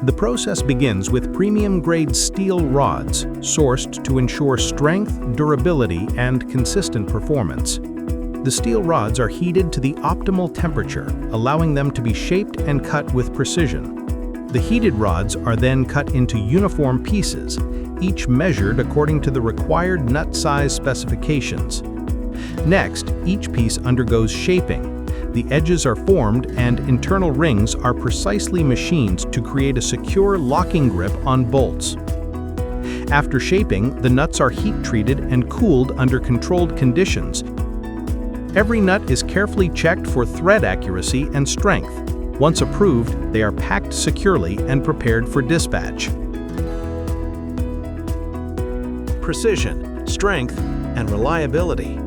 The process begins with premium-grade steel rods, sourced to ensure strength, durability, and consistent performance. The steel rods are heated to the optimal temperature, allowing them to be shaped and cut with precision. The heated rods are then cut into uniform pieces, each measured according to the required nut size specifications. Next, each piece undergoes shaping. The edges are formed and internal rings are precisely machined to create a secure locking grip on bolts. After shaping, the nuts are heat-treated and cooled under controlled conditions. Every nut is carefully checked for thread accuracy and strength. Once approved, they are packed securely and prepared for dispatch. Precision, strength, and reliability.